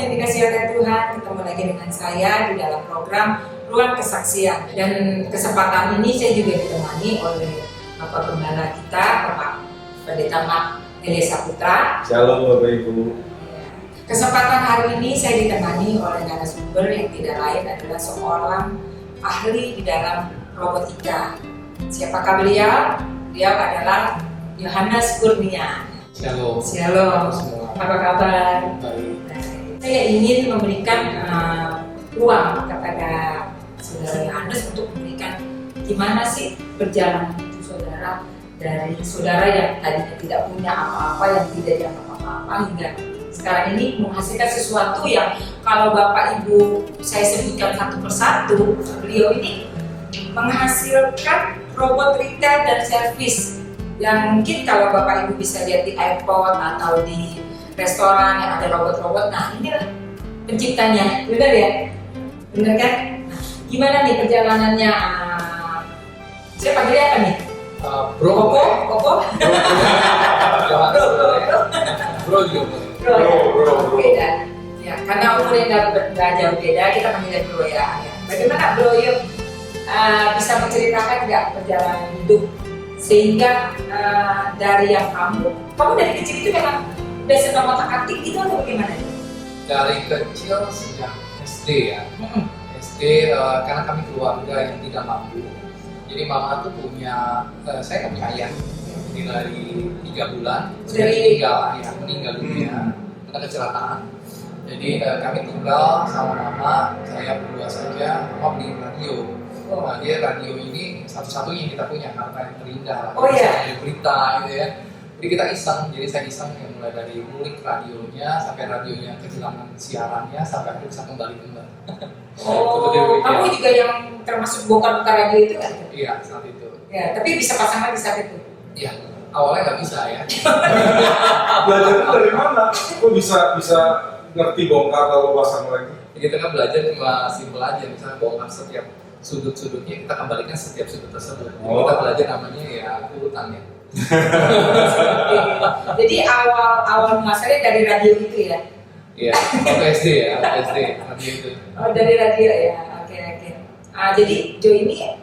yang dikasihi oleh Tuhan, ketemu lagi dengan saya di dalam program Ruang Kesaksian. Dan kesempatan ini saya juga ditemani oleh Bapak Gembala kita, Bapak Pendeta Mak Elisa Putra. Shalom Bapak Ibu. Kesempatan hari ini saya ditemani oleh narasumber yang tidak lain adalah seorang ahli di dalam robotika. Siapakah beliau? Beliau adalah Yohanes Kurnia. Shalom. Shalom. Apa kabar? Baik. Saya ingin memberikan ruang kepada saudara Yohanes untuk memberikan gimana sih perjalanan hidup saudara dari saudara yang tadinya tidak punya apa-apa, yang tidak dianggap apa-apa, hingga sekarang ini menghasilkan sesuatu yang kalau Bapak Ibu saya sebutkan satu persatu, beliau ini menghasilkan robot retail dan servis yang mungkin kalau Bapak Ibu bisa lihat di airport atau di restoran yang ada robot-robot. Nah, inilah penciptanya, benar ya? Benar kan? Nah, gimana nih perjalanannya? Saya panggilnya apa nih? Bro. Koko? Bro juga. Bro. Beda. Ya, karena umurnya nggak jauh beda, kita panggilnya Bro ya. Bagaimana Bro yuk bisa menceritakan nggak perjalanan hidup sehingga dari yang kamu dari kecil itu memang udah senang otak-atik itu atau bagaimana? Dari kecil sejak SD ya. SD karena kami keluarga yang tidak mampu. Jadi mama tuh punya, saya nggak punya ayah. Jadi dari 3 bulan sudah meninggal dunia karena kecelakaan. Jadi kami tinggal sama mama, saya berdua saja. Mama beli radio. Nah, dia radio ini satu-satunya yang kita punya, harta yang terindah. Oh iya. Berita gitu ya. Jadi kita iseng, jadi saya iseng ya, mulai dari ngulik radionya sampai radionya kehilangan siarannya sampai aku bisa kembali. Oh, kamu juga yang termasuk bongkar-bongkar radio itu kan? Iya, saat itu. Ya, tapi bisa pasang lagi saat itu? Iya, awalnya nggak bisa ya. Belajarnya dari mana? Kok bisa ngerti bongkar lalu pasang lagi? Kita kan belajar cuma simpel aja, misalnya bongkar setiap sudut-sudutnya, kita kembalikan setiap sudut tersebut. Jadi kita belajar namanya ya urutannya. Jadi awal muasalnya dari radio itu ya? Iya, waktu SD ya, SD radio itu. Oh, dari radio ya, oke. Jadi Jo ini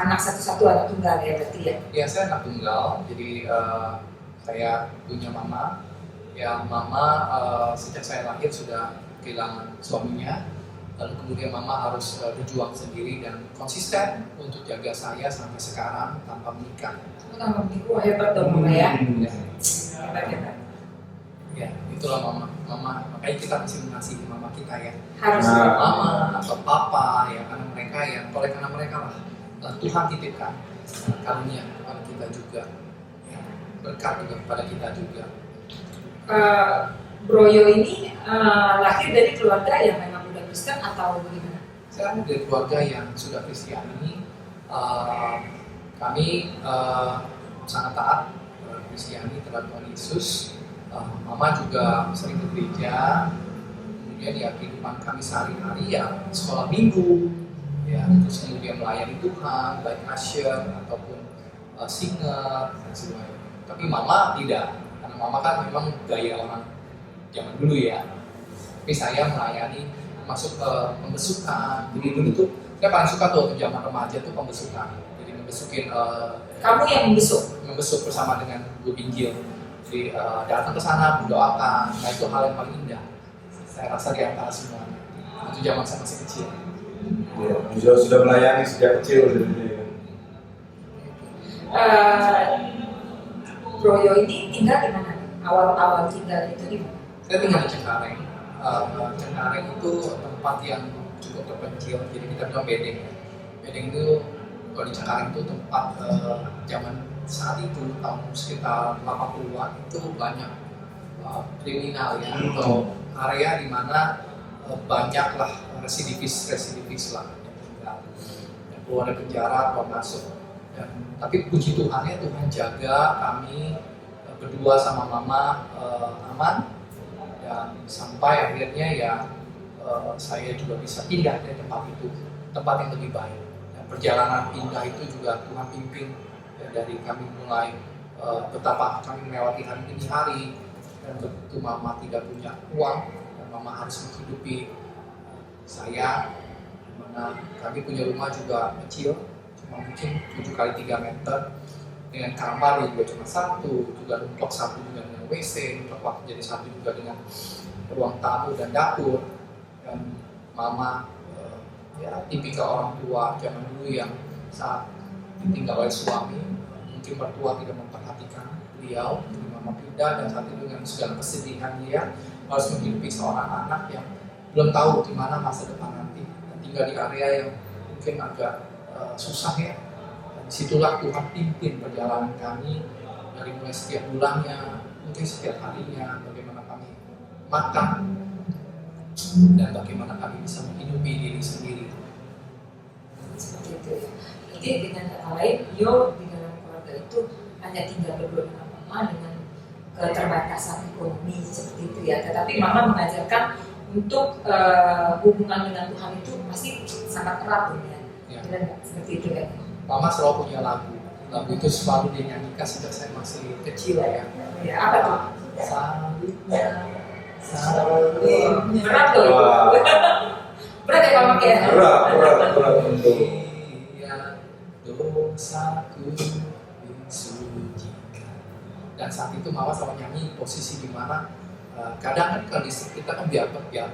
anak satu-satu, anak tunggal ya berarti ya? Ya, saya anak tunggal, jadi saya punya mama. Ya, mama sejak saya lahir sudah kehilangan suaminya. Lalu kemudian mama harus berjuang sendiri dan konsisten untuk jaga saya sampai sekarang tanpa menikah. Tanpa menikah, hebat dong mama ya? Hebat. Ya, itulah mama. Makanya kita mesti mengasihi mama kita ya. Harus mama atau papa ya, karena mereka ya, karena mereka lah Tuhan titipkan karunia kepada kita juga, ya, berkat juga kepada kita juga. Broyo ini lahir dari keluarga yang memang udah Kristen atau bagaimana? Saya dari keluarga yang sudah Kristiani. Kami sangat taat Kristiani terhadap Tuhan Yesus. Mama juga sering ke gereja. Kemudian ya kehidupan kami sehari-hari ya sekolah minggu, ya terus kemudian melayani Tuhan, baik usher ataupun singer dan sebagainya. Tapi mama tidak, karena mama kan memang gaya orang zaman dulu ya. Tapi saya melayani, masuk ke pembesukan. Jadi dulu tuh saya paling suka tuh zaman remaja tuh pembesukan. Jadi membesukin. Kamu yang membesuk bersama dengan guru Injil. Jadi datang ke sana mendoakan. Nah itu hal yang paling indah. Saya rasa di antara semuanya. Itu zaman saya masih kecil. Ya, sudah melayani sejak kecil. Broyo ini tinggal di mana? Awal tinggal itu di mana? Saya tinggal di Cengkareng. Cengkareng itu tempat yang cukup terpencil. Jadi kita bilang bedeng. Bedeng itu kalau di Cengkareng itu tempat zaman saat itu tahun sekitar 80-an itu banyak kriminal ya, atau area di mana banyaklah residivis lah yang keluar dari penjara atau masuk. Tapi puji Tuhan ya, Tuhan jaga kami berdua sama mama aman, dan sampai akhirnya ya saya juga bisa pindah dari tempat itu, tempat yang lebih baik. Dan perjalanan pindah itu juga Tuhan pimpin ya, dari kami mulai betapa kami melewati hari demi hari, dan begitu mama tidak punya uang, dan mama harus menghidupi saya, dimana kami punya rumah juga kecil, cuma mungkin 7 kali 3 meter, dengan kamar yang juga cuma satu, juga untuk satu juga dengan WC, untuk waktu jadi satu juga dengan ruang tamu dan dapur. Dan mama ya tipikal orang tua zaman dulu yang saat ditinggal oleh suami, mungkin mertua tidak memperhatikan beliau, mama pindah, dan saat itu dengan segala kesedihan dia harus menghidupi seorang anak yang belum tahu di mana masa depan nanti, dan tinggal di area yang mungkin agak susah ya. Dan disitulah Tuhan pimpin perjalanan kami dari mulai setiap bulannya, mungkin setiap harinya, bagaimana kami makan dan bagaimana kami bisa menghidupi diri sendiri. Seperti itu ya. Jadi dengan kata lain, Yo di dalam keluarga itu hanya tinggal berdua dengan mama dengan keterbatasan ekonomi seperti itu ya. Tetapi mama mengajarkan untuk hubungan dengan Tuhan itu pasti sangat erat ya. Dan seperti itu ya. Mama selalu punya lagu itu selalu dinyanyikan sejak saya masih kecil ya. Ya apa tuh? Salibnya, Berat loh. Berat ya mama ya. Berat. Dia dosaku disucikan. Dan saat itu mama selalu nyanyi posisi di mana kadang kan kalau listrik kita kan biarpet ya,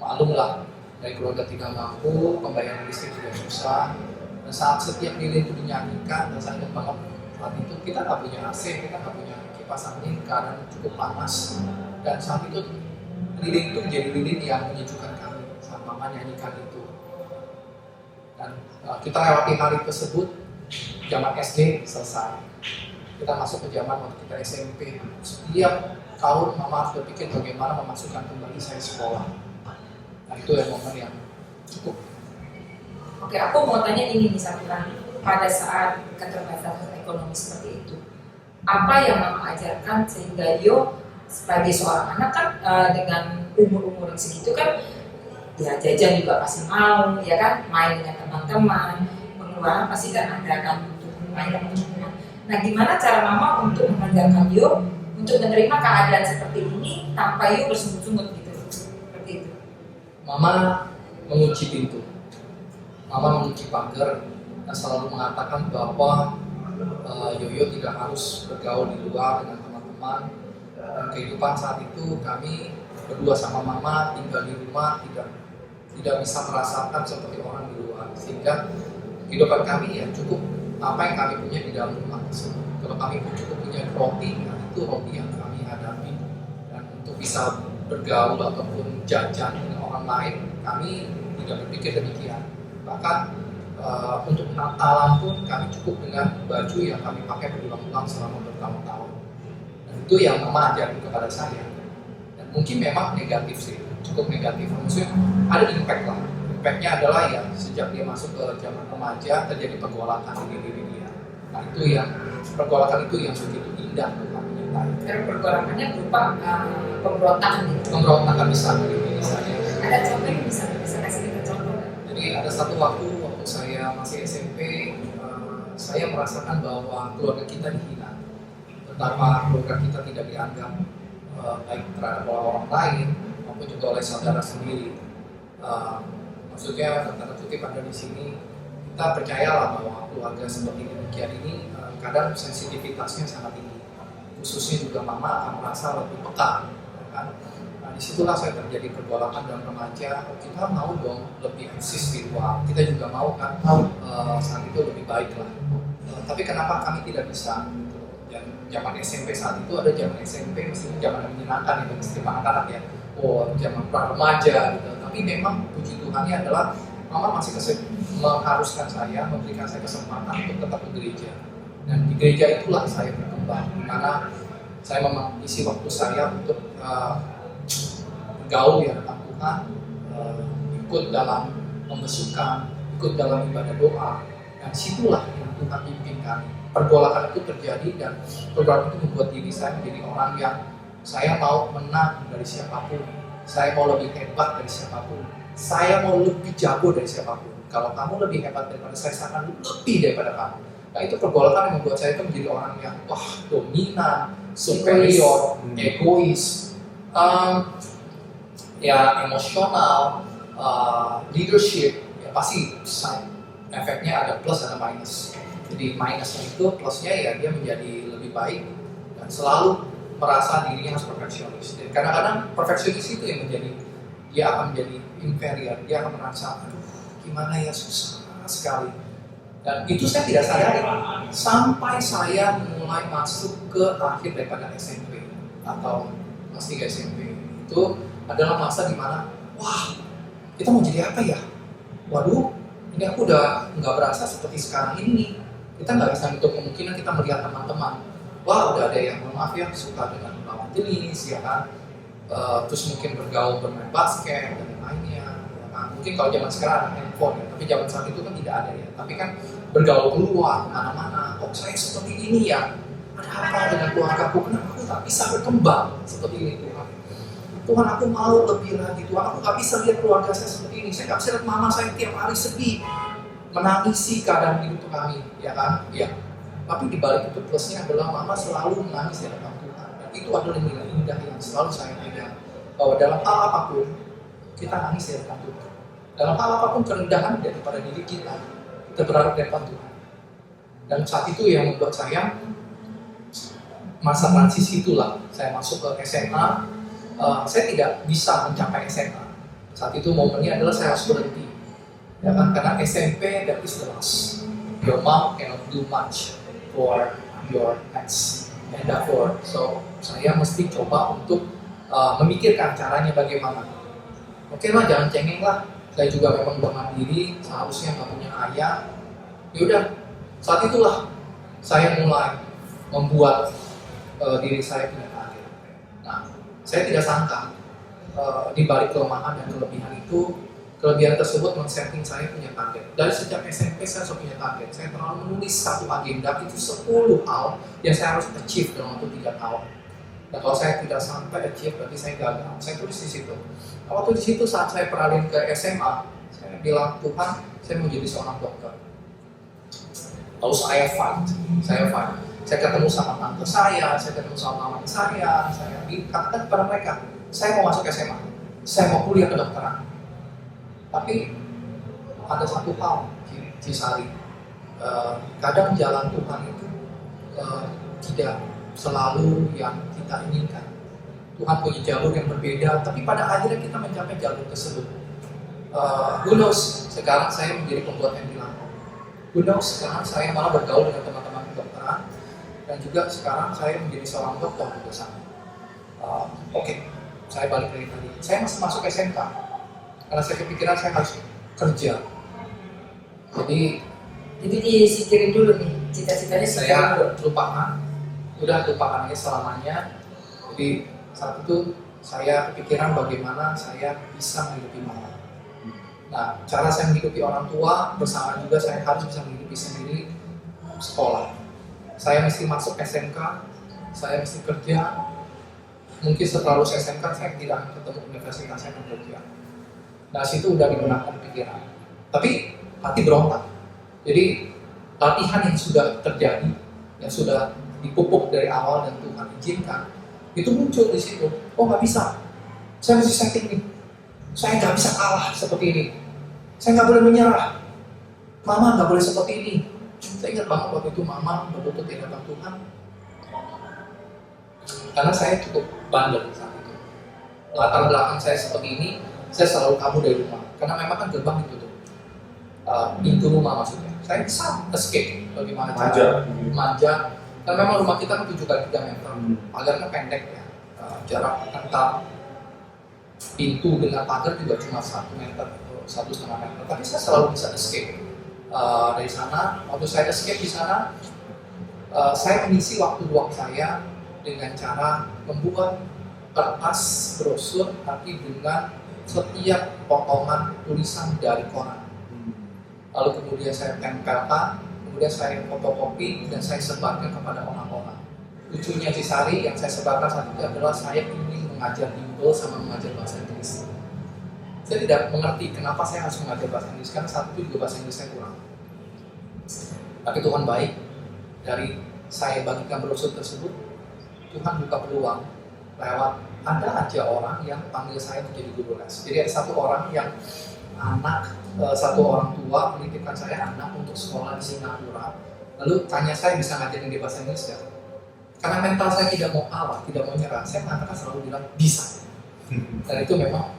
maklum lah dari keluarga tidak mampu, pembayaran listrik juga susah. Dan saat setiap lilin itu dinyanyikan, dan saya ingat banget saat itu kita nggak punya AC, kita nggak punya kipas angin, keadaan cukup panas. Dan saat itu lilin itu menjadi lilin yang menyejukkan kami saat mama nyanyikan itu. Dan kita lewati hari tersebut, zaman SD selesai. Kita masuk ke zaman waktu kita SMP. Setiap tahun mama harus berpikir bagaimana memasukkan kembali saya sekolah. Nah itu yang momen yang cukup. Oke, aku mau tanya ini misalkan pada saat keterbatasan ekonomi seperti itu, apa yang mama ajarkan sehingga Yo sebagai seorang anak kan dengan umur-umur yang segitu kan ya jajan juga pasti mau, ya kan, main dengan teman-teman, pengeluaran pasti kan ada kan untuk main dengan teman-teman. Nah, gimana cara mama untuk mengajarkan Yo untuk menerima keadaan seperti ini tanpa Yo bersungut-sungut gitu, seperti itu? Mama mengunci pintu, mama mengunci pagar, dan selalu mengatakan bahwa Yoyo tidak harus bergaul di luar dengan teman-teman. Dan kehidupan saat itu kami berdua sama mama tinggal di rumah, tidak bisa merasakan seperti orang di luar, sehingga kehidupan kami ya cukup apa yang kami punya di dalam rumah tersebut. Kalau kami pun cukup punya roti, nah itu roti yang kami hadapi. Dan untuk bisa bergaul ataupun jajan dengan orang lain, kami tidak berpikir demikian. Bahkan untuk Natalan pun kami cukup dengan baju yang kami pakai berulang-ulang selama bertahun-tahun. Dan itu yang mama ajarkan kepada saya. Dan mungkin memang negatif sih, cukup negatif. Maksudnya ada impact lah. Impactnya adalah ya sejak dia masuk ke zaman remaja terjadi pergolakan di diri dia. Nah itu yang pergolakan itu yang begitu indah untuk kami nyertai. Karena pergolakannya berupa pemberontakan gitu. Pemberontakan besar di diri saya. Ada contoh yang bisa kasih kita contoh? Jadi ada satu waktu saya masih SMP, saya merasakan bahwa keluarga kita dihina. Betapa keluarga kita tidak dianggap baik terhadap orang lain maupun juga oleh saudara sendiri. Maksudnya tanda kutip ada di sini, kita percayalah bahwa keluarga seperti demikian ini kadang sensitivitasnya sangat tinggi. Khususnya juga mama akan merasa lebih peka, kan? Nah, disitulah saya terjadi pergolakan dalam remaja. Kita mau dong lebih eksis di luar. Kita juga mau kan saat itu lebih baik lah. Tapi kenapa kami tidak bisa? Dan zaman SMP saat itu ada zaman SMP, meskipun zaman yang menyenangkan itu mesti anak-anak ya. Oh, zaman pra remaja gitu. Tapi memang puji Tuhannya adalah mama masih mengharuskan saya, memberikan saya kesempatan untuk tetap ke gereja. Dan di gereja itulah saya berkembang, karena saya memang isi waktu saya untuk gaul di hadapan Tuhan, ikut dalam pembesukan, ikut dalam ibadah doa, dan situlah yang Tuhan pimpin kami. Pergolakan itu terjadi dan pergolakan itu membuat diri saya menjadi orang yang saya mau menang dari siapapun, saya mau lebih hebat dari siapapun, saya mau lebih jago dari siapapun. Kalau kamu lebih hebat daripada saya akan lebih daripada kamu. Nah itu pergolakan yang membuat saya itu menjadi orang yang dominan, superior, egois. ya emosional, leadership, ya pasti efeknya ada plus ada minus. Jadi minusnya itu, plusnya ya dia menjadi lebih baik dan selalu merasa dirinya harus perfeksionis. Dan kadang-kadang perfeksionis itu yang menjadi, dia akan menjadi inferior, dia akan merasa, aduh gimana ya, susah sekali. Dan itu saya tidak sadari sampai saya mulai masuk ke akhir daripada SMP atau kelas 3 SMP. Itu adalah masa dimana, wah kita mau jadi apa ya? Waduh, ini aku udah nggak berasa seperti sekarang ini. Kita nggak bisa untuk kemungkinan kita melihat teman-teman. Wah udah ada yang maaf ya suka dengan lawan jenis ya kan. Terus mungkin bergaul bermain basket dan lainnya. Nah, mungkin kalau zaman sekarang ada handphone ya, tapi zaman saat itu kan tidak ada ya. Tapi kan bergaul keluar kemana-mana. Oh saya seperti ini ya. Ada apa dengan keluarga aku? Kenapa aku tak bisa berkembang seperti ini Tuhan? Tuhan aku mau lebih lagi Tuhan. Aku nggak bisa lihat keluarga saya seperti ini. Saya nggak bisa lihat mama saya tiap hari sedih, menangisi keadaan hidup kami, ya kan? Ya. Tapi di balik itu plusnya adalah mama selalu menangis di hadapan Tuhan. Dan itu adalah nilai indah yang selalu saya pegang. Bahwa dalam hal apapun kita nangis di hadapan Tuhan. Dalam hal apapun kerendahan daripada diri kita berharap di hadapan Tuhan. Dan saat itu yang membuat saya masa transisi itulah saya masuk ke SMA. Saya tidak bisa mencapai SMA. Saat itu momennya adalah saya harus berhenti. Ya kan? Karena SMP that is the last. Your mom cannot do much for your next endeavor. So saya mesti coba untuk memikirkan caranya bagaimana. Oke lah, jangan cengeng lah. Saya juga memang bermandiri, seharusnya nggak punya ayah. Yaudah, saat itulah saya mulai membuat diri saya punya target. Nah, saya tidak sangka di balik kelemahan dan kelebihan itu, kelebihan tersebut men-setting saya punya target. Dari sejak SMP saya sudah punya target. Saya pernah menulis satu agenda itu 10 hal yang saya harus achieve dalam waktu 3 tahun. Dan kalau saya tidak sampai achieve, berarti saya gagal. Saya tulis di situ. Waktu di situ saat saya beralih ke SMA, saya bilang Tuhan, saya mau jadi seorang dokter. Lalu saya fight. Saya ketemu sama tante saya ketemu sama mama saya dikatakan kepada mereka, saya mau masuk SMA, saya mau kuliah kedokteran. Tapi ada satu hal, Cisari, kadang jalan Tuhan itu tidak selalu yang kita inginkan. Tuhan punya jalur yang berbeda, tapi pada akhirnya kita mencapai jalur tersebut. Who knows, sekarang saya menjadi pembuat ventilator. Who knows, sekarang saya malah bergaul dengan teman-teman kedokteran, dan juga sekarang saya menjadi seorang dokter juga sana. Oke, saya balik lagi tadi. Saya masih masuk SMK, karena saya kepikiran saya harus kerja. Jadi disikirin dulu nih, cita-citanya saya dulu. udah lupakan aja selamanya. Jadi saat itu saya kepikiran bagaimana saya bisa menghidupi mama. Nah, cara saya menghidupi orang tua bersama juga saya harus bisa menghidupi sendiri sekolah. Saya mesti masuk SMK, saya mesti kerja. Mungkin setelah lulus SMK saya tidak akan ketemu universitas saya bekerja. Nah, situ udah digunakan pikiran. Tapi hati berontak. Jadi latihan yang sudah terjadi, yang sudah dipupuk dari awal dan Tuhan izinkan, itu muncul di situ. Oh nggak bisa, saya mesti setting nih. Saya nggak bisa kalah seperti ini. Saya nggak boleh menyerah. Mama nggak boleh seperti ini. Saya ingat banget waktu itu mama berlutut di hadapan Tuhan. Karena saya cukup bandel saat itu. Latar belakang saya seperti ini, saya selalu kabur dari rumah. Karena memang kan gerbang ditutup. Pintu rumah maksudnya. Saya bisa escape bagaimana cara manja. Karena memang rumah kita kan 7x3 meter. Pagarnya pendek ya. Jarak antar pintu dengan pagar juga cuma 1 meter atau 1,5 meter. Tapi saya selalu bisa escape dari sana. Waktu saya escape di sana, saya mengisi waktu luang saya dengan cara membuat kertas brosur, tapi dengan setiap potongan tulisan dari koran. Lalu kemudian saya tempelkan, kemudian saya fotokopi dan saya sebarkan kepada orang-orang. Lucunya Cisari yang saya sebarkan saat itu adalah saya ingin mengajar bimbel sama mengajar bahasa Inggris. Saya tidak mengerti kenapa saya harus mengajar bahasa Inggris, karena saat itu juga bahasa Inggris saya kurang. Tapi Tuhan baik, dari saya bagikan brosur tersebut, Tuhan buka peluang lewat ada aja orang yang panggil saya untuk jadi guru les. Jadi ada satu orang yang satu orang tua menitipkan saya anak untuk sekolah di Singapura. Lalu tanya saya bisa ngajarin dia bahasa Inggris nggak? Karena mental saya tidak mau kalah, tidak mau nyerah, saya mengatakan selalu bilang bisa. Dan itu memang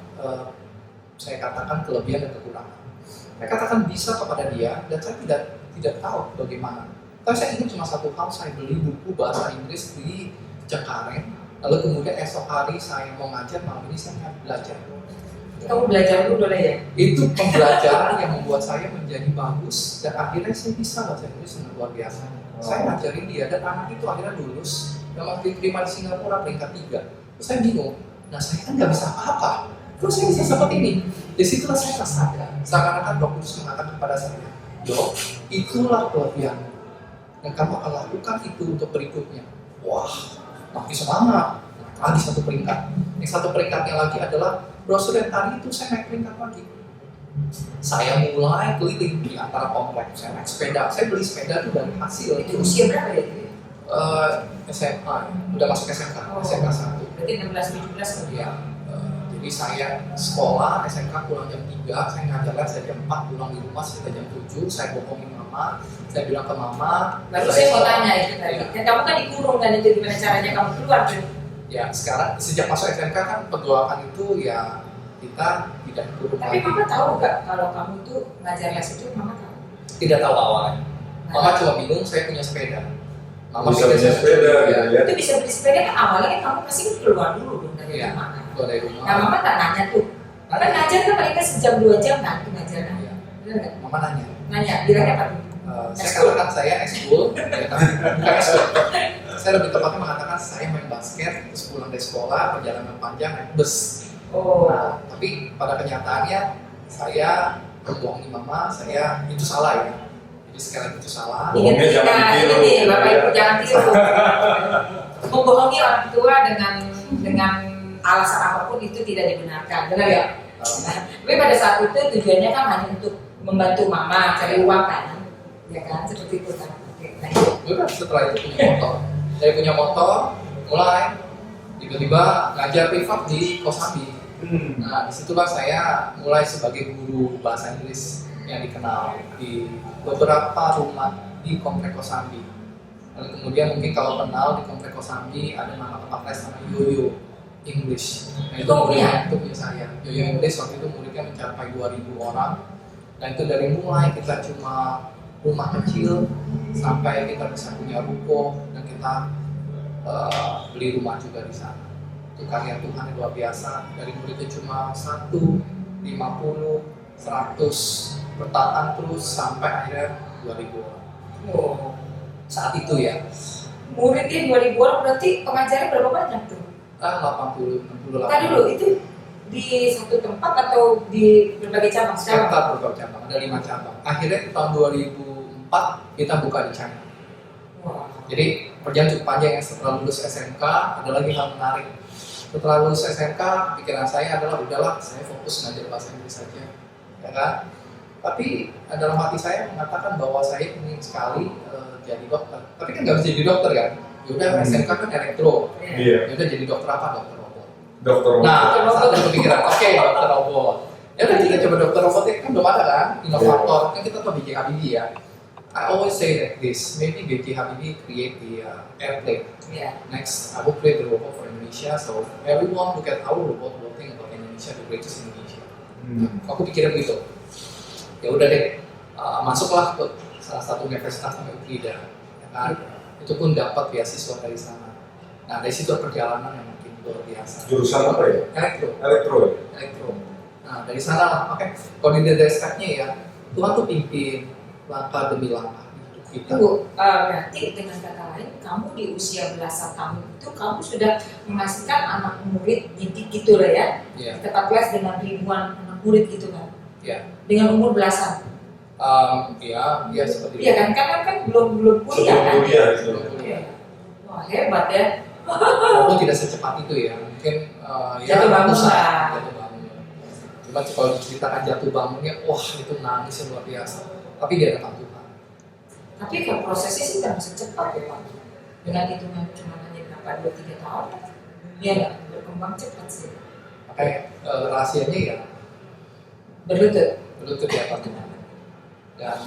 saya katakan kelebihan dan kekurangan. Saya katakan bisa kepada dia dan saya tidak tahu bagaimana. Tapi saya ingat cuma satu hal, saya beli buku bahasa Inggris di Cengkareng. Lalu kemudian esok hari saya mau ngajar, malam ini saya belajar. Kamu belajar dulu boleh ya? Itu pembelajaran yang membuat saya menjadi bagus dan akhirnya saya bisa bahasa Inggris dengan luar biasa. Saya ngajarin dia dan anak itu akhirnya lulus dan diterima di Singapura peringkat 3. Terus saya bingung, nah saya kan nggak bisa apa-apa. Terus saya bisa seperti ini. Disitulah saya rasakan, seakan-akan Roh Kudus mengatakan kepada saya, Dok, itulah kelebihan dan kamu akan lakukan itu untuk berikutnya. Wah, makin semangat. Lagi satu peringkat. Yang satu peringkatnya lagi adalah brosur yang tadi itu saya naik peringkat lagi. Saya mulai keliling di antara komplek. Saya naik sepeda. Saya beli sepeda itu dari hasil. Itu usia berapa ya itu? SMA, udah masuk SMK, SMK 1. Berarti 16-17 Ya, jadi saya sekolah SMK pulang jam 3, saya ngajar les saya jam 4, pulang di rumah sekitar jam 7, saya bohongin mama, saya bilang ke mama. Lalu saya mau tanya itu tadi, dan kamu kan dikurung kan itu gimana caranya kamu keluar tuh? Ya sekarang sejak masuk SMK kan pergolakan itu ya kita tidak dikurung Tapi lagi. mama tahu nggak kalau kamu tuh ngajar les itu mama tahu? Tidak tahu awalnya. Mama cuma bingung saya punya sepeda. Mama bisa pikir punya saya sepeda ya. gitu ya. Itu bisa beli sepeda kan awalnya kan kamu pasti keluar dulu dong dari Iya. rumah kan? Keluar dari rumah. Nah mama tak nanya tuh, kan ngajar kan paling kan sejam 2 jam kan itu ngajar kan? Iya. Bener nggak? Mama nanya. Nanya, bilangnya apa tuh? Saya katakan saya ekskul, ya, tapi bukan ekskul. Saya lebih tepatnya mengatakan saya main basket, terus pulang dari sekolah, perjalanan panjang naik bus. Oh, Nah, tapi pada kenyataannya saya membohongi mama, saya itu salah ya. Jadi sekali lagi itu salah. Bohongnya ingat jangan kita ditiru. ini bapak ibu Ya. jangan tiru. Membohongi orang tua dengan alasan apapun itu tidak dibenarkan, benar ya? Nah, tapi pada saat itu tujuannya kan hanya untuk membantu mama cari uang kan, ya kan? Seperti itu kan. Oke, lanjut. Udah setelah itu punya motor. Saya punya motor, mulai tiba-tiba ngajar privat di Kosambi. Nah, disitulah saya mulai sebagai guru bahasa Inggris yang dikenal di beberapa rumah di Komplek Kosambi. Lalu kemudian mungkin kalau kenal di Komplek Kosambi ada nama tempat les namanya Yoyo English. Nah, itu punya saya. Yoyo English waktu itu muridnya mencapai 2.000 orang. Dan itu dari mulai kita cuma rumah kecil sampai kita bisa punya ruko dan kita beli rumah juga di sana. Itu karya Tuhan yang luar biasa. Dari muridnya cuma 1, 50, 100 bertahan terus sampai akhirnya 2.000 orang. Oh, Saat itu ya, muridnya 2.000 orang berarti pengajarnya berapa banyak tuh? 80, 68. Tadi dulu itu di satu tempat atau di berbagai cabang sekarang? Kita berbagai cabang, ada 5 cabang. Akhirnya di tahun 2004 kita buka di China. Wah. Jadi perjalanan cukup panjang yang setelah lulus SMK ada lagi hal menarik. Setelah lulus SMK, pikiran saya adalah udahlah, saya fokus ngajar bahasa Inggris saja, ya kan? Tapi dalam hati saya mengatakan bahwa saya ingin sekali jadi dokter. Tapi kan nggak bisa jadi dokter kan? Yaudah SMK kan elektro. Iya. Yaudah jadi dokter apa? Dokter robot. Dokter. Nah, satu kepikiran, oke dokter robot. Ya udah kita coba dokter robot kan belum ada kan? Inovator kan kita tahu B.J. Habibie ya. I always say like this, maybe B.J. Habibie create the airplane. Iya. Next, I will create the robot for Indonesia. So everyone look at our robot will think about Indonesia, the greatest Indonesia. Aku pikirin gitu. Ya udah deh, masuklah ke salah satu universitas namanya UPLIDA, ya kan? Itu pun dapat beasiswa dari sana. Nah dari situ perjalanan yang mungkin luar biasa. Jurusan apa ya? Elektro. Elektro. Nah dari sana, oke. Kalau di stepnya ya, Tuhan tuh pimpin langkah demi langkah hidup kita. Tunggu, berarti dengan kata lain, kamu di usia belasan tahun itu kamu sudah menghasilkan anak murid didik gitu lah ya? Ya, Tempat les dengan ribuan anak murid gitu kan? ya. Dengan umur belasan. Ya seperti Iya kan? Karena kan belum kuliah Sebelum kan? kuliah itu. Iya. Wah hebat ya. Walaupun tidak secepat itu ya, mungkin ya Jatuh bangun ratusan, lah. jatuh bangun. Cuma kalau diceritakan jatuh bangunnya, wah itu nangis yang luar biasa. Tapi dia datang Tuhan. Tapi kalau prosesnya sih tidak bisa cepat ya Pak. Dengan hitungan cuma hanya berapa 2-3 tahun. Iya, berkembang cepat sih. Makanya rahasianya ya Berlutut. di atas Tuhan. Dan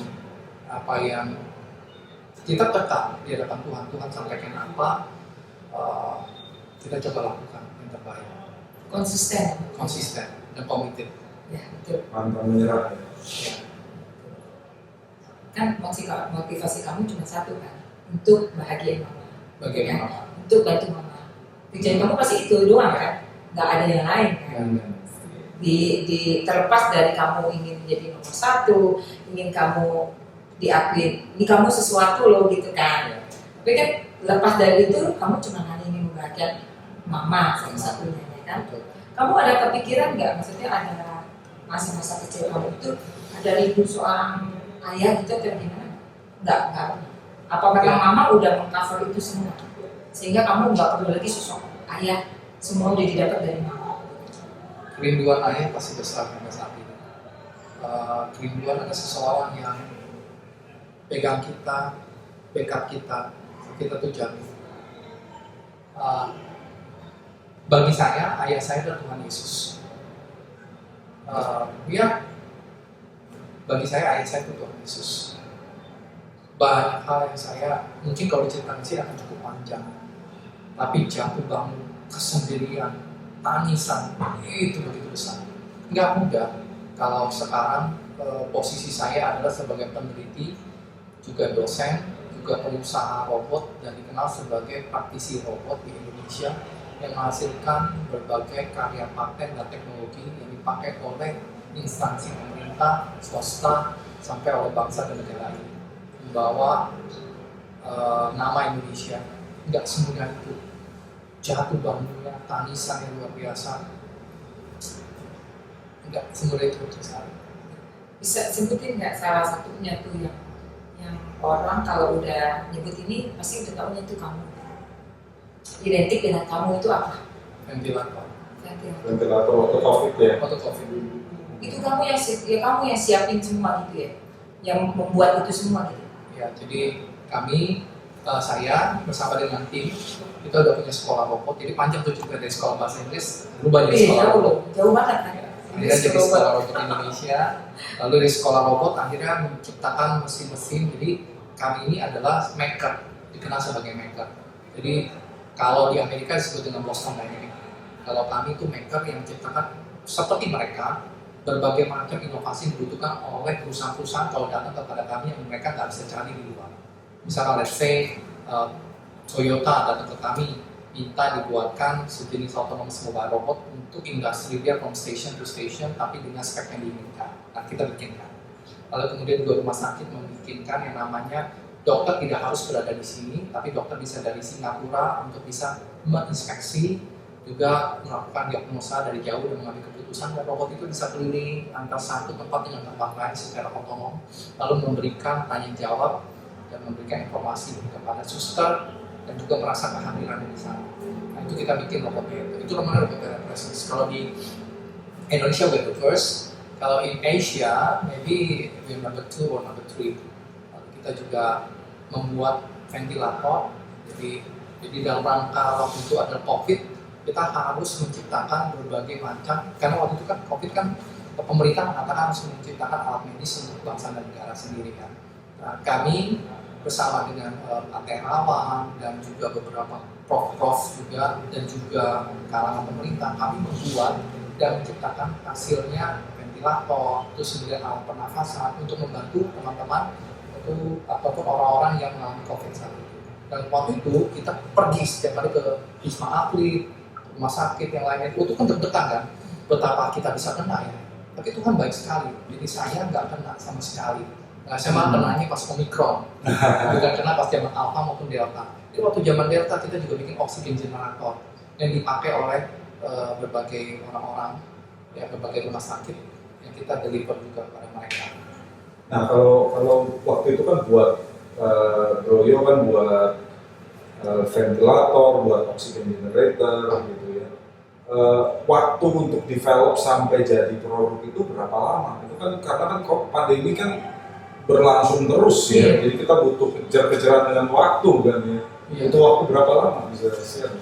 apa yang kita tetap di hadapan Tuhan, Tuhan sampaikan apa, kita coba lakukan yang terbaik. Konsisten dan komited. Ya, betul. Pantang menyerah. Ya. Kan motivasi kamu cuma satu kan, untuk bahagiain mama. Bagaimana? Untuk bantu mama. Tujuan kamu pasti itu doang kan, nggak ada yang lain kan. Terlepas dari kamu ingin menjadi nomor satu, ingin kamu diakui, ini kamu sesuatu loh gitu kan. Tapi kan lepas dari itu, kamu cuma hanya ingin membahagiakan mama satu-satunya ya kan. Kamu ada kepikiran nggak, maksudnya ada masa-masa kecil kamu itu ada rindu seorang ayah gitu atau gimana? Nggak. Apa memang mama udah mengcover itu semua, sehingga kamu nggak perlu lagi sosok ayah, semua udah didapat dari mama. Kerinduan ayah pasti besar sampai saat ini. Kerinduan ada seseorang yang pegang kita, backup kita tuh jamin. Bagi saya, ayah saya adalah Tuhan Yesus. Bagi saya ayah saya itu Tuhan Yesus. Banyak hal yang saya mungkin kalau diceritakan sih akan cukup panjang, tapi jatuh bangun, kesendirian, tangisan itu begitu besar. Nggak mudah kalau sekarang posisi saya adalah sebagai peneliti, juga dosen, juga pengusaha robot, dan dikenal sebagai praktisi robot di Indonesia yang menghasilkan berbagai karya paten dan teknologi yang dipakai oleh instansi pemerintah, swasta, sampai oleh bangsa dan negara ini. Membawa nama Indonesia, nggak semudah itu. Jatuh bangunnya, tangisan yang luar biasa, nggak semudah itu sekali. Bisa sebutin nggak salah satunya tuh yang orang kalau udah nyebut ini pasti udah tahunya itu kamu. Identik dengan kamu itu apa? Ventilator. Ventilator waktu COVID ya. Waktu COVID. Itu kamu yang siapin semua gitu ya, yang membuat itu semua gitu. Ya, jadi kami saya bersama dengan tim kita udah punya sekolah robot. Jadi panjang tuh juga dari sekolah bahasa Inggris berubah jadi sekolah robot. Jauh banget kan? Akhirnya jadi sekolah robot Indonesia. Lalu dari sekolah robot akhirnya menciptakan mesin-mesin. Jadi kami ini adalah maker, dikenal sebagai maker. Jadi kalau di Amerika disebut dengan Boston Dynamics. Kalau kami itu maker yang menciptakan seperti mereka berbagai macam inovasi dibutuhkan oleh perusahaan-perusahaan kalau datang kepada kami yang mereka nggak bisa cari di luar. Misalnya let's say Toyota datang ke kami minta dibuatkan sejenis autonomous mobile robot untuk industri dia from station to station tapi dengan spek yang diinginkan. Nah, kita bikinkan. Lalu kemudian juga rumah sakit membikinkan yang namanya dokter tidak harus berada di sini, tapi dokter bisa dari Singapura untuk bisa menginspeksi, juga melakukan diagnosa dari jauh dan mengambil keputusan, dan robot itu bisa keliling antar satu tempat dengan tempat lain secara otonom, lalu memberikan tanya jawab dan memberikan informasi kepada suster dan juga merasa kehadiran di sana. Nah, itu kita bikin robotnya itu namanya robot telepresence. Kalau di Indonesia we're the first, kalau in Asia maybe we're number 2 or number 3. Lalu kita juga membuat ventilator. Jadi dalam rangka waktu itu ada COVID, kita harus menciptakan berbagai macam, karena waktu itu kan COVID kan pemerintah mengatakan harus menciptakan alat medis untuk bangsa dan negara sendiri kan. Nah, kami bersama dengan Pak Terawan dan juga beberapa prof juga dan juga kalangan pemerintah, kami membuat dan menciptakan hasilnya ventilator, terus kemudian alat pernafasan untuk membantu teman-teman itu ataupun orang-orang yang mengalami COVID saat itu. Dan waktu itu kita pergi setiap hari ke Wisma Atlet, rumah sakit yang lainnya, itu kan deg-degan kan, betapa kita bisa kena ya. Tapi Tuhan baik sekali, jadi saya nggak kena sama sekali. Nah, saya malah kenanya pas Omicron, bukan kena pas zaman Alpha maupun Delta. Jadi waktu zaman Delta kita juga bikin oksigen generator yang dipakai oleh berbagai orang-orang, ya berbagai rumah sakit yang kita deliver juga kepada mereka. Nah kalau waktu itu kan buat Broyo kan buat ventilator, buat oksigen generator gitu ya. Waktu untuk develop sampai jadi produk itu berapa lama? Itu kan karena kan pandemi kan berlangsung terus ya, jadi kita butuh kejar-kejaran dengan waktu kan ya. Itu waktu berapa lama bisa share?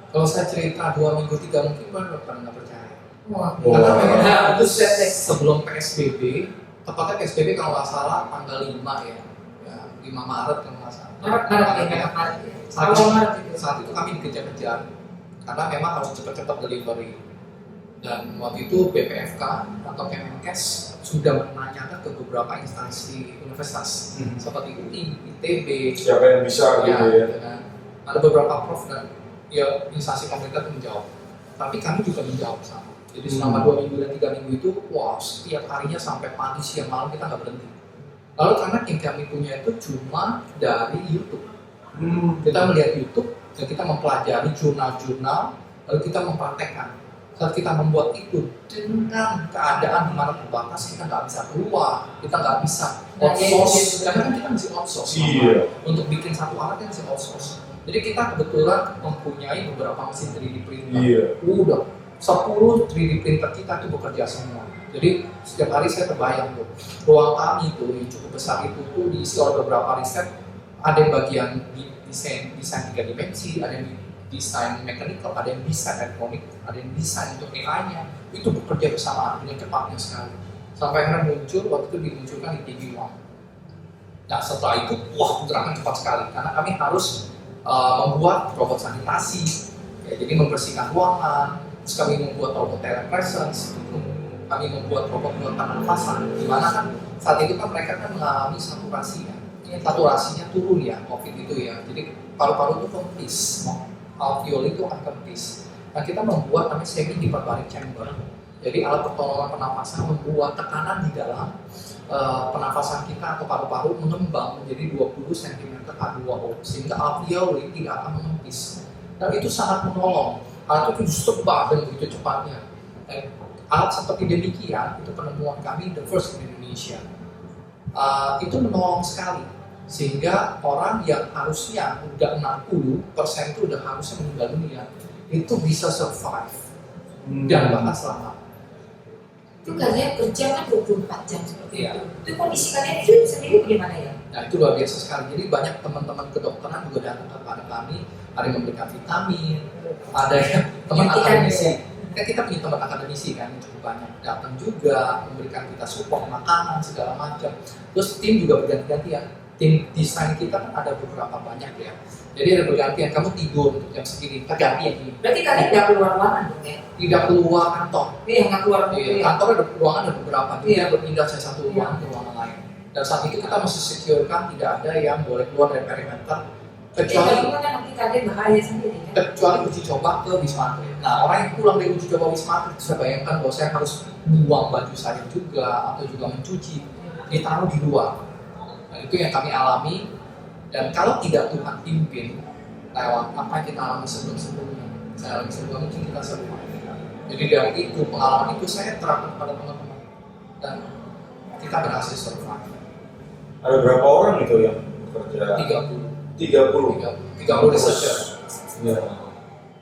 Kalau saya cerita 2 minggu 3 mungkin baru pada nggak percaya. Wah, Karena memang nah, itu buset deh. sebelum PSBB, tepatnya PSBB kalau nggak salah tanggal 5 ya 5 Maret kalau nggak salah. Maret ya. Saat Awal Maret itu. itu kami dikejar-kejar karena memang harus cepat-cepat delivery. Dan waktu itu BPFK atau Kemenkes sudah menanyakan ke beberapa instansi universitas seperti UI, ITB, Siapa yang bisa gitu ya? kan. Ada beberapa prof dan ya instansi pemerintah itu menjawab. Tapi kami juga menjawab sama. Jadi selama 2 minggu dan 3 minggu itu, wah setiap harinya sampai pagi siang malam kita nggak berhenti. Lalu karena yang kami punya itu cuma dari YouTube. Kita melihat YouTube dan kita mempelajari jurnal-jurnal, lalu kita mempraktekkan. Saat kita membuat itu dengan keadaan di mana terbatas, kita nggak bisa keluar, kita nggak bisa outsource, karena kan kita mesti outsource. Iya. Untuk bikin satu alat yang mesti outsource. Jadi kita kebetulan mempunyai beberapa mesin 3D printer. Iya. Udah 10 3D printer kita itu bekerja semua. Jadi setiap hari saya terbayang tuh ruang kami itu yang cukup besar itu tuh diisi oleh beberapa riset. Ada yang bagian desain 3 dimensi, ada yang desain mechanical, ada yang desain elektronik, ada yang desain untuk AI-nya. Itu bekerja bersamaan dengan cepatnya sekali. Sampai akhirnya muncul, waktu itu dimunculkan di TV One. Nah setelah itu, wah gerakan cepat sekali karena kami harus membuat robot sanitasi, ya, jadi membersihkan ruangan. Terus kami membuat robot telepresence, kami membuat robot buat pernafasan. Dimana kan saat itu kan mereka kan mengalami saturasi ya, saturasinya turun ya, COVID itu ya. Jadi paru-paru itu kempis, alveoli itu akan kempis. Nah kita membuat namanya semi hyperbaric chamber. Jadi alat pertolongan pernafasan membuat tekanan di dalam pernafasan kita atau paru-paru mengembang menjadi 20 cm H2O sehingga alveoli tidak akan mengempis. Dan itu sangat menolong. Alat itu disebar dan begitu cepatnya. Alat seperti demikian itu penemuan kami the first in Indonesia. Itu menolong sekali sehingga orang yang harusnya udah 60% itu udah harusnya meninggal dunia itu bisa survive dan bahkan selamat. Itu kalian kerja kan 24 jam seperti Iya. itu. Itu kondisi kalian itu sendiri bagaimana ya? Nah itu luar biasa sekali. Jadi banyak teman-teman kedokteran juga datang kepada kami, ada yang memberikan vitamin, ada yang teman akademisi. Kan kita punya teman akademisi kan yang cukup banyak datang juga memberikan kita support makanan segala macam. Terus tim juga berganti-gantian. Tim desain kita kan ada beberapa banyak ya. Jadi ada bergantian, kamu tidur untuk jam segini, kita ganti yang ini. Berarti kalian tidak keluar ruangan dong ya? Tidak keluar kantor. Iya, nggak keluar Iya, ya. kantor ada ruangan ada beberapa, Iya. kita berpindah dari satu ruangan ke ruangan lain. Dan saat itu kita mesti securekan tidak ada yang boleh keluar dari perimeter kecuali Kalau kan nanti kalian bahaya sendiri kan? kecuali uji coba ke Wisma Atlet. Nah orang yang pulang dari uji coba Wisma Atlet saya bayangkan bahwa saya harus buang baju saya juga atau juga mencuci, ditaruh di luar. Nah itu yang kami alami dan kalau tidak Tuhan pimpin lewat apa yang kita alami sebelum-sebelumnya, saya alami sebelumnya mungkin kita semua. Jadi dari itu pengalaman itu saya terapkan kepada teman-teman dan kita berhasil survive. Ada berapa orang itu yang bekerja? 30 30 researcher. Ya,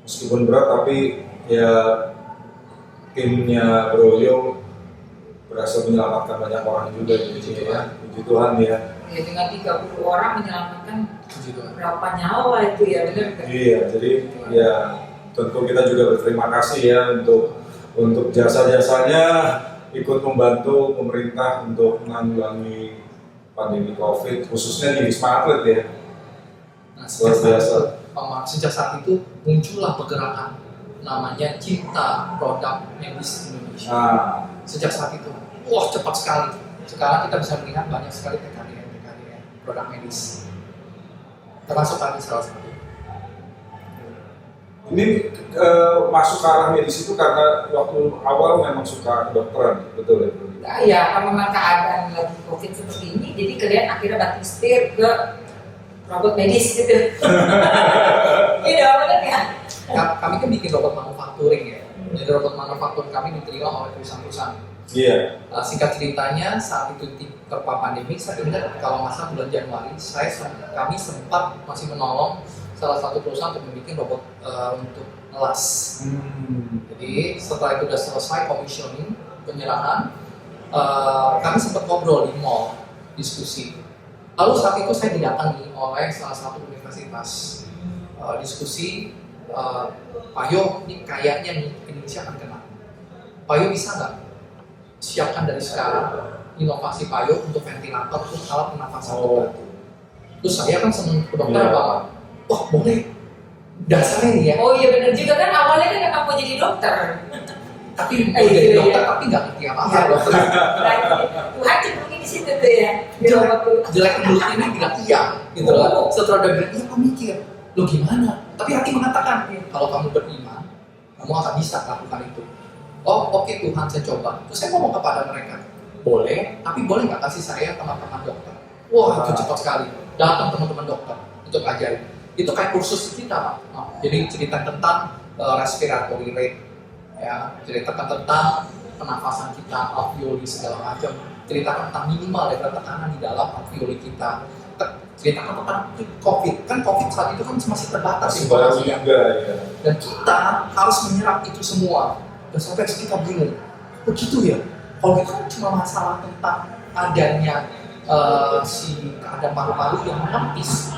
meskipun berat tapi ya timnya Broyo berhasil menyelamatkan banyak orang juga gitu ya. Puji Tuhan ya. Ya dengan 30 orang menyelamatkan Puji Tuhan. berapa nyawa itu ya, benar kan? Iya, jadi ya tentu kita juga berterima kasih ya untuk jasa-jasanya ikut membantu pemerintah untuk menanggulangi pandemi COVID khususnya di Wisma Atlet ya. Nah, Luar biasa. sejak saat itu muncullah pergerakan namanya Cinta Produk Medis Indonesia. Nah, Sejak saat itu, wah cepat sekali. Sekarang kita bisa melihat banyak sekali TKDN produk medis. Termasuk kami salah satu. ini masuk ke arah medis itu karena waktu awal memang suka kedokteran, betul ya? Bro? Nah, ya, karena memang keadaan lagi COVID seperti ini, jadi kalian akhirnya banting setir ke robot medis gitu. Iya, benar ya? Kami kan bikin robot manufacturing ya. Jadi robot manufaktur kami diterima oleh perusahaan-perusahaan. Iya. Singkat ceritanya saat itu terpapar pandemi, saya ingat kalau masa bulan Januari, kami sempat masih menolong salah satu perusahaan untuk membuat robot untuk ngelas. Jadi setelah itu sudah selesai commissioning, penyerahan, kami sempat ngobrol di mall, diskusi. Lalu saat itu saya didatangi oleh salah satu universitas, diskusi Pak Yo, ini kayaknya nih Indonesia akan kena. Pak Yo bisa nggak siapkan dari sekarang inovasi Pak Yo untuk ventilator, untuk alat pernafasan terbantu. Terus saya kan seneng ke dokter apa? Wah boleh, dasarnya nih ya. Oh iya benar juga kan, awalnya kan kamu jadi dokter. Tapi jadi dokter tapi nggak ngerti apa-apa dokter. Tuhan cemplungin di situ tuh ya. Jelek mulut ini nggak iya, gitu loh. Setelah udah bilang, iya aku mikir, lo gimana? Tapi hati mengatakan, kalau kamu beriman, kamu akan bisa lakukan itu. Oh oke Tuhan, saya coba. Terus saya ngomong kepada mereka, boleh, tapi boleh nggak kasih saya teman-teman dokter? Wah itu cepat sekali. Datang teman-teman dokter untuk ngajarin. Itu kayak kursus kita, Pak. Jadi cerita tentang respiratory rate, ya, cerita tentang pernafasan kita, alveoli segala macam, cerita tentang minimal level tekanan di dalam alveoli kita, cerita tentang COVID. Kan COVID saat itu kan masih terbatas informasinya. Ya. Dan kita harus menyerap itu semua. Dan sampai kita bingung, begitu ya? Kalau itu kan cuma masalah tentang adanya si keadaan paru-paru yang menepis.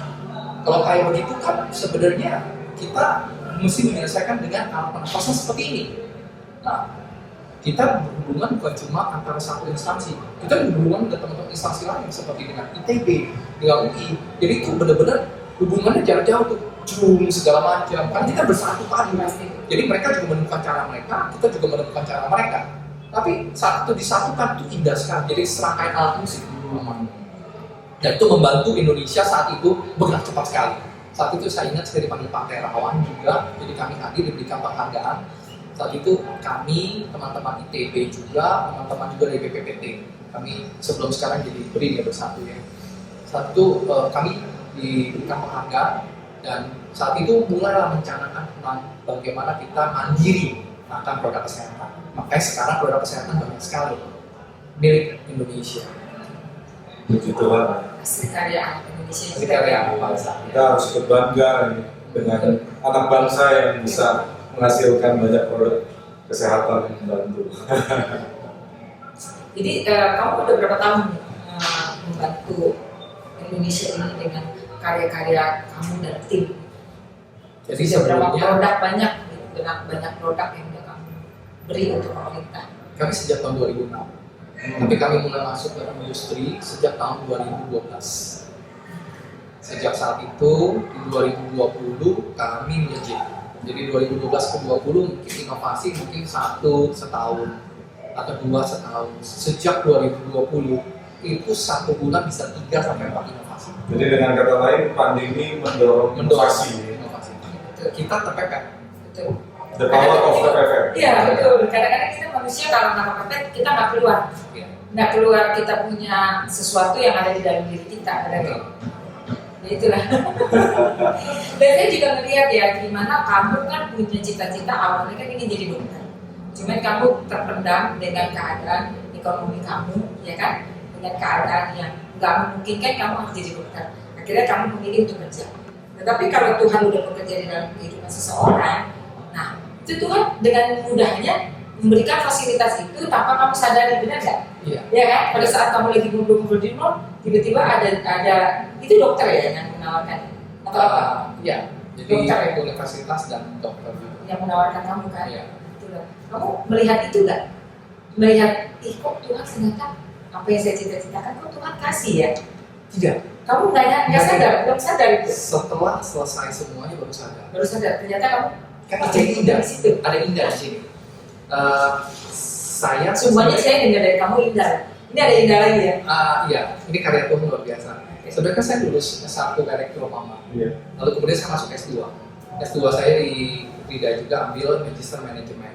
Kalau kayak begitu kan sebenarnya kita mesti menyelesaikan dengan alat pernafasan seperti ini. Nah, kita berhubungan bukan cuma antara satu instansi, kita berhubungan dengan teman-teman instansi lain seperti dengan ITB, dengan UI. Jadi itu benar-benar hubungannya jarak jauh tuh, Zoom segala macam. Kan kita bersatu padu. Jadi mereka juga menemukan cara mereka, kita juga menemukan cara mereka. Tapi saat itu disatukan itu indah sekali. Jadi serangkaian alat musik. Dan itu membantu Indonesia saat itu bergerak cepat sekali. Saat itu saya ingat saya dipanggil Pak Terawan juga, jadi kami hadir diberikan penghargaan. Saat itu kami, teman-teman ITB juga, teman-teman juga dari BPPT. Kami sebelum sekarang jadi BRIN ya bersatu ya. Saat itu kami diberikan penghargaan dan saat itu mulailah mencanangkan tentang bagaimana kita mandiri akan produk kesehatan. Makanya sekarang produk kesehatan banyak sekali milik Indonesia. Begitulah. Hasil karya Indonesia Hasil karya bangsa. Kita harus berbangga dengan anak bangsa yang bisa menghasilkan banyak produk kesehatan yang membantu. Jadi kamu udah berapa tahun membantu Indonesia ini dengan karya-karya kamu dan tim? Jadi sudah berapa sebelumnya produk banyak produk yang udah kamu beri untuk pemerintah? kami sejak tahun 2006. Tapi kami mulai masuk ke industri sejak tahun 2012. Sejak saat itu di 2020 kami melejit. Jadi 2012 ke 2020 mungkin inovasi mungkin setahun atau 2 setahun. Sejak 2020 itu 1 bulan bisa 3 sampai 4 inovasi. Jadi dengan kata lain pandemi mendorong inovasi. Kita terpepet. Betul. The power of the PPF. Iya betul. Kadang-kadang kita manusia kalau nggak kepepet kita nggak keluar. Nggak keluar kita punya sesuatu yang ada di dalam diri kita. Kadang-kadang. Ya itulah. Dan saya juga melihat ya gimana kamu kan punya cita-cita awalnya kan ingin jadi dokter. Cuman kamu terpendam dengan keadaan ekonomi kamu, ya kan? Dengan keadaan yang nggak memungkinkan kamu harus jadi dokter. Akhirnya kamu memilih untuk kerja. Tetapi kalau Tuhan udah bekerja di dalam kehidupan seseorang, nah itu Tuhan dengan mudahnya memberikan fasilitas itu tanpa kamu sadari, benar nggak? Iya. Ya kan? Pada saat kamu lagi ngumpul-ngumpul di mall, tiba-tiba ada itu dokter ya yang menawarkan atau apa? Iya. Jadi Dokter ya? universitas dan dokter juga. Yang menawarkan kamu kan? Iya. Itulah. Kamu melihat itu nggak? Melihat, kok Tuhan ternyata apa yang saya cita-citakan kok Tuhan kasih ya? Tidak. Kamu nggak sadar, belum sadar itu? Setelah selesai semuanya baru sadar. Baru sadar, ternyata kamu Kan ada yang indah di situ. Ada yang indah di sini. Saya Semuanya saya dengar dari kamu indah. Ini ada indah lagi ya? Iya, ini karya Tuhan luar biasa. Sebenarnya kan saya lulus S1 Direktur Iya. Lalu kemudian saya masuk S2. S2 saya di Rida juga ambil Magister Manajemen.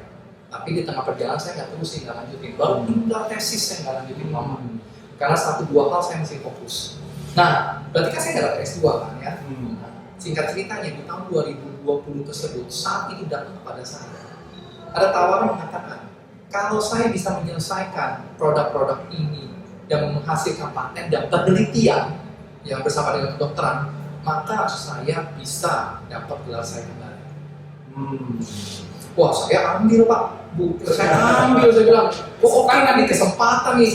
Tapi di tengah perjalanan saya nggak terusin, nggak lanjutin. Baru tinggal tesis saya nggak lanjutin Mama. Karena 1-2 hal saya masih fokus. Nah, berarti kan saya nggak dapat S2 kan ya. Singkat ceritanya di tahun 2020 tersebut saat itu datang kepada saya. Ada tawaran mengatakan, kalau saya bisa menyelesaikan produk-produk ini dan menghasilkan paten dan penelitian yang bersama dengan kedokteran, maka saya bisa dapat gelar saya kembali. Wah, saya ambil Pak, Bu. Saya ambil, saya bilang, oke nanti kesempatan nih.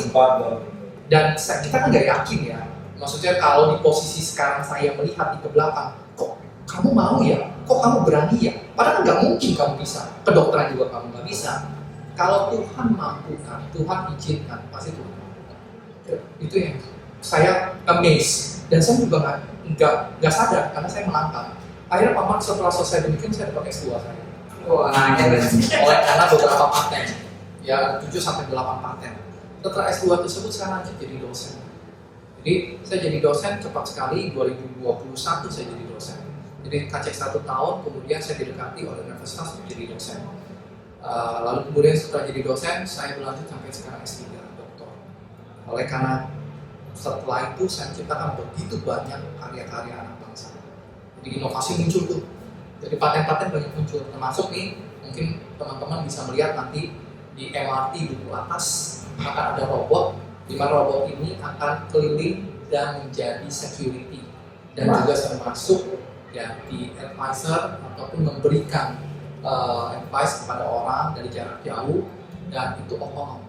Dan kita kan nggak yakin ya. Maksudnya kalau di posisi sekarang saya melihat di ke belakang, kok kamu mau ya? kok kamu berani ya? Padahal nggak mungkin kamu bisa. Kedokteran juga kamu nggak bisa. Kalau Tuhan mampukan, Tuhan izinkan, pasti Tuhan mampukan. Itu yang saya amazed. Dan saya juga nggak sadar karena saya melangkah. Akhirnya Pak Mark setelah selesai demikian saya dapat S2 saya. Wah, Oleh karena beberapa paten, ya 7-8 paten. Setelah S2 tersebut saya lanjut jadi dosen. Jadi saya jadi dosen cepat sekali, 2021 saya jadi dosen. Jadi kacek 1 tahun, kemudian saya didekati oleh universitas untuk jadi dosen. Lalu kemudian setelah jadi dosen, saya berlanjut sampai sekarang S3, doktor. Oleh karena setelah itu saya menciptakan begitu banyak karya-karya anak bangsa. Jadi inovasi muncul tuh. Jadi paten-paten banyak muncul, termasuk nih mungkin teman-teman bisa melihat nanti di MRT duku atas akan ada robot, di mana robot ini akan keliling dan menjadi security dan juga termasuk ya di advisor ataupun memberikan advice kepada orang dari jarak jauh dan itu otonom.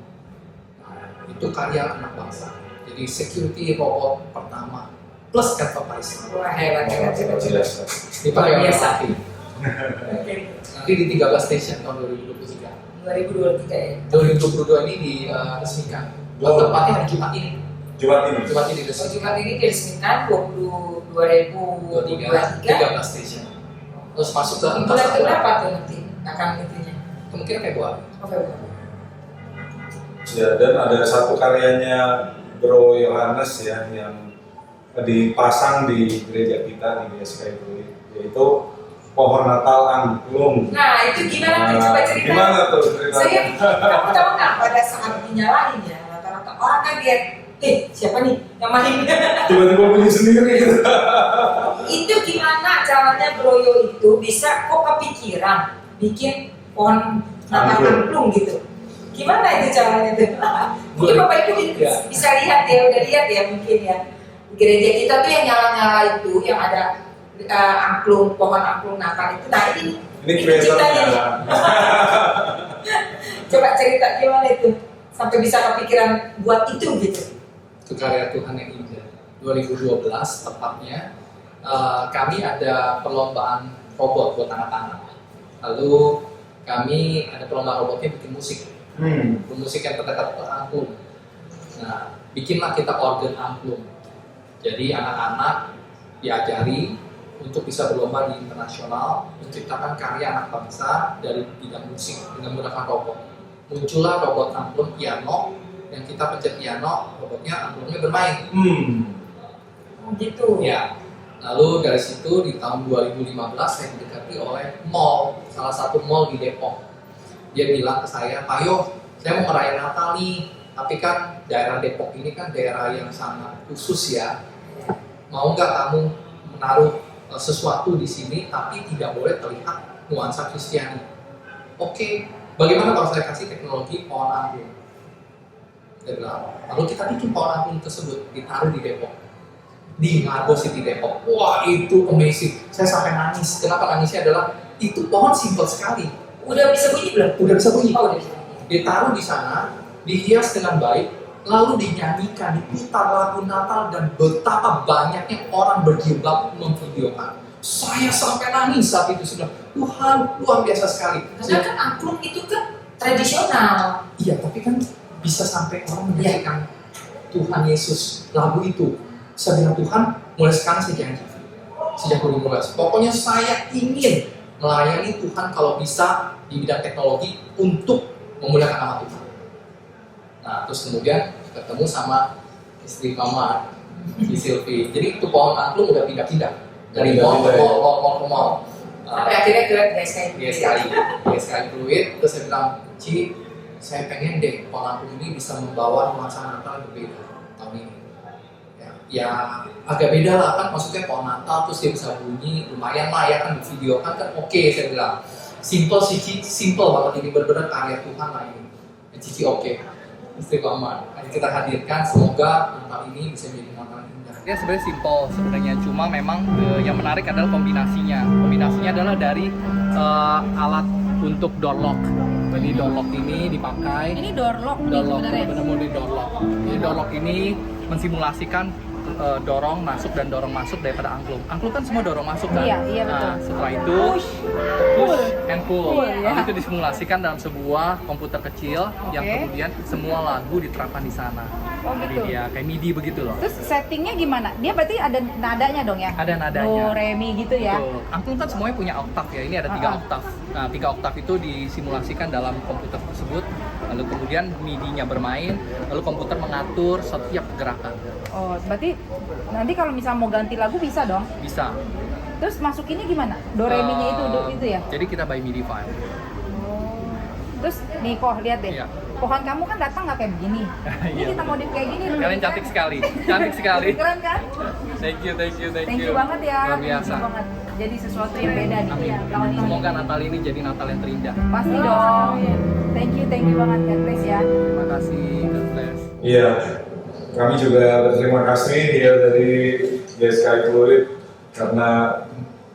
Nah, itu karya anak bangsa. Jadi security robot pertama plus advisor. Wah, hebat. Dipakai oleh Biasa. Sakti. Nanti di 13 station tahun 2023. 2023 ya. 2022 ini diresmikan. Tepatnya hari Jumat ini. Jumat ini. Jumat ini diresmikan. Jumat ini diresmikan 2023. 13 station. Terus masuk ke Bulan berapa tuh nanti akan itunya? kemungkinan Februari. Februari. Ya, dan ada satu karyanya Bro Yohanes ya yang dipasang di gereja kita di GSK itu, yaitu pohon Natal angklung. Nah, itu gimana tuh? Coba cerita. Gimana tuh ceritanya? Kamu tahu nggak pada saat dinyalain ya, rata-rata orang kan lihat, siapa nih yang main? Tiba-tiba bunyi sendiri gitu. Itu gimana caranya Bro Yo itu bisa kok kepikiran bikin pohon Natal angklung gitu? Gimana itu caranya tuh? Mungkin Bapak Ibu bisa lihat ya, udah lihat ya mungkin ya. Di gereja kita tuh yang nyala-nyala itu, yang ada angklung, pohon angklung Natal itu. Nah ini kreatornya. Coba cerita gimana itu sampai bisa kepikiran buat itu gitu. Itu karya Tuhan yang indah. 2012 tepatnya kami ada perlombaan robot buat anak-anak. Lalu kami ada perlombaan robotnya bikin musik. Musik yang terdekat ke angklung. Nah, bikinlah kita organ angklung. Jadi anak-anak diajari untuk bisa berlomba di internasional menciptakan karya anak bangsa dari bidang musik dengan menggunakan robot. Muncullah robot angklung piano yang kita pencet piano, robotnya angklungnya bermain. Gitu. Ya. Lalu dari situ di tahun 2015 saya didekati oleh mall, salah satu mall di Depok. Dia bilang ke saya, Pak Yo, saya mau merayakan Natal nih, tapi kan daerah Depok ini kan daerah yang sangat khusus ya. Mau nggak kamu menaruh sesuatu di sini, tapi tidak boleh terlihat nuansa Kristiani? Oke, bagaimana kalau saya kasih teknologi pohon angklung? Dia bilang, lalu kita bikin pohon angklung tersebut, ditaruh di Depok. Di Margo City Depok. Wah, itu amazing. Saya sampai nangis. Kenapa nangisnya adalah itu pohon simpel sekali. Udah bisa bunyi belum? Udah bisa bunyi. Oh, udah bisa. Ditaruh di sana, dihias dengan baik, lalu dinyanyikan, diputar lagu Natal dan betapa banyaknya orang berjilbab memvideokan. Saya sampai nangis saat itu sudah. Tuhan, luar biasa sekali. Karena kan angklung itu kan tradisional. Iya, tapi kan bisa sampai orang menyanyikan Tuhan Yesus lagu itu. Saya bilang, Tuhan, mulai sekarang saya janji. Sejak 2015. Pokoknya saya ingin melayani Tuhan kalau bisa di bidang teknologi untuk memuliakan nama Tuhan. Nah, terus kemudian ketemu sama istri Mama, di Silvi. Jadi itu pohon angklung udah pindah-pindah dari mall ke mall. Sampai akhirnya ke GSKI Fluid. Terus saya bilang, Ci, saya pengen deh pohon angklung ini bisa membawa nuansa Natal yang berbeda tahun ini. Ya agak beda lah kan, maksudnya pohon Natal terus dia bisa bunyi, lumayan lah ya kan di video kan oke, saya bilang simple Cici, simple banget ini, benar-benar karya Tuhan lah ini. Cici oke. Istri Mama, kita hadirkan, semoga Natal ini bisa menjadi Natal yang indah. Dia sebenarnya simple sebenarnya, cuma memang yang menarik adalah kombinasinya. Kombinasinya adalah dari alat untuk door lock. Jadi door lock ini dipakai. Ini door lock nih Door lock, sebenarnya. benar-benar door lock. Jadi door lock ini mensimulasikan dorong masuk dan dorong masuk daripada angklung. Angklung kan semua dorong masuk kan? Iya, betul. Nah, setelah itu push and pull. Lalu itu disimulasikan dalam sebuah komputer kecil yang kemudian semua lagu diterapkan di sana. Oh Jadi gitu. dia kayak MIDI begitu loh. Terus settingnya gimana? Dia berarti ada nadanya dong ya? Ada nadanya. Do, re, mi gitu ya? Betul. Angklung kan semuanya punya oktav ya. Ini ada 3 oktav. Nah, 3 oktav itu disimulasikan dalam komputer tersebut. Lalu kemudian MIDI-nya bermain, lalu komputer mengatur setiap gerakan. Oh, berarti nanti kalau misalnya mau ganti lagu bisa dong? Bisa. Terus masukinnya gimana? Do, re, mi-nya itu ya? Jadi kita by MIDI file. Oh. Terus nih kok lihat deh. Iya. Pohon kamu kan datang nggak kayak begini. Ini Iya. kita modif kayak gini. Kalian cantik sekali. Cantik sekali. Keren kan? Thank you. Thank you banget ya. Luar biasa. Thank you banget. Jadi sesuatu yang beda nih Amin. tahun ini. Semoga Natal ini jadi Natal yang terindah. Pasti dong. Thank you banget God bless ya. Terima kasih. God bless. Iya, kami juga berterima kasih ya dari GSKI Fluid karena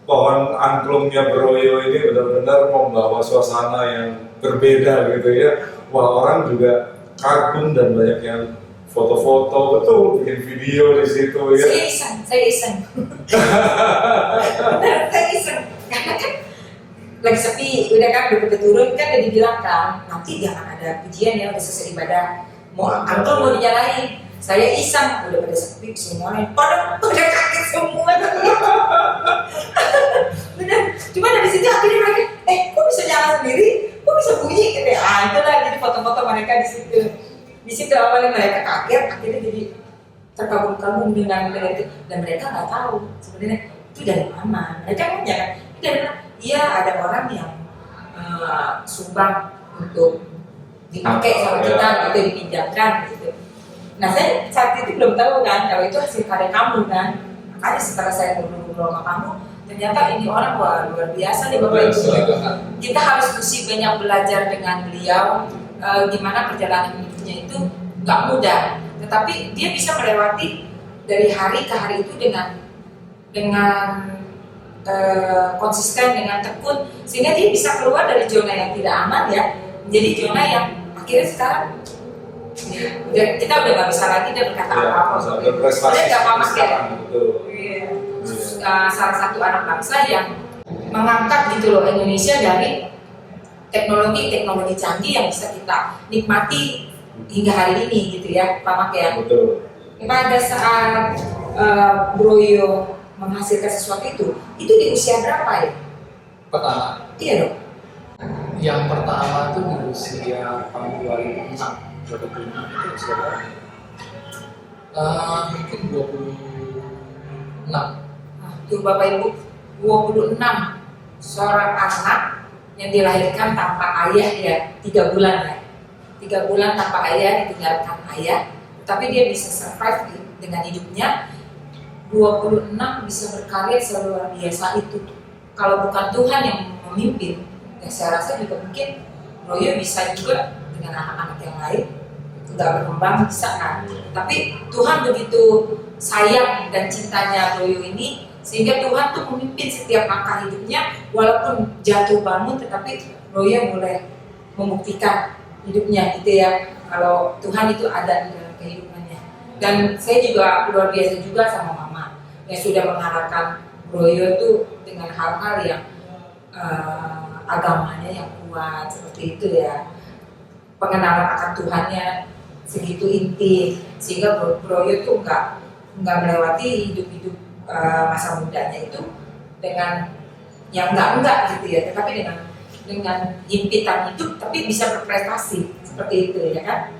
pohon angklungnya Broyo ini benar-benar membawa suasana yang berbeda gitu ya. Wah, orang juga kagum dan banyak yang foto-foto, betul, bikin video di situ ya. Saya iseng. Saya iseng. Karena kan lagi sepi, udah kan udah turun kan udah dibilang kan nanti jangan ada pujian ya, udah selesai ibadah. Mau angklung mau dinyalain. Saya iseng, udah pada sepi semuanya. Pada kaget semua. Bener. Cuma dari situ akhirnya mereka, kok bisa nyala sendiri? Kok bisa bunyi gitu ya? Itulah jadi foto-foto mereka di situ. Di situ awalnya mereka kaget, akhirnya jadi terkagum-kagum dengan itu. Dan mereka nggak tahu sebenarnya itu dari mana. Mereka punya kan? Itu dari mana? Iya, ada orang yang sumbang untuk dipakai sama kita, gitu dipinjamkan gitu. Nah saya saat itu belum tahu kan kalau itu hasil karya kamu kan. Makanya setelah saya ngobrol sama kamu, ternyata ini orang wah luar biasa nih Bapak Ibu. Kita harus mesti banyak belajar dengan beliau gimana perjalanan hidupnya itu nggak mudah, tetapi dia bisa melewati dari hari ke hari itu dengan konsisten, dengan tekun, sehingga dia bisa keluar dari zona yang tidak aman ya, menjadi zona yang akhirnya sekarang ya, kita udah nggak bisa lagi dia berkata apa-apa. Berprestasi Nggak apa-apa ya. betul. Salah satu anak bangsa yang mengangkat gitu loh Indonesia dari teknologi canggih yang bisa kita nikmati hingga hari ini gitu ya, Pak Mak ya. Betul. Pada saat Broyo menghasilkan sesuatu itu di usia berapa ya? Pertama, Iya dong. yang pertama itu di usia tahun 2006 itu usia berapa? Mungkin 26. Tuh Bapak Ibu, 26 seorang anak yang dilahirkan tanpa ayah ya, 3 bulan ya. 3 bulan tanpa ayah, ditinggalkan ayah, tapi dia bisa survive dengan hidupnya. 26 bisa berkarya seluar biasa itu. Kalau bukan Tuhan yang memimpin, ya saya rasa juga mungkin Broyo bisa juga dengan anak-anak yang lain nggak berkembang bisa kan. Tapi Tuhan begitu sayang dan cintanya Broyo ini sehingga Tuhan tuh memimpin setiap langkah hidupnya, walaupun jatuh bangun tetapi Broyo mulai membuktikan hidupnya gitu ya, kalau Tuhan itu ada di dalam kehidupannya. Dan saya juga luar biasa juga sama Mama yang sudah mengarahkan Broyo tuh dengan hal-hal yang agamanya yang kuat seperti itu ya, pengenalan akan Tuhannya segitu inti sehingga Broyo tuh nggak melewati hidup masa mudanya itu dengan yang enggak gitu ya, tetapi dengan himpitan hidup tapi bisa berprestasi seperti itu ya kan.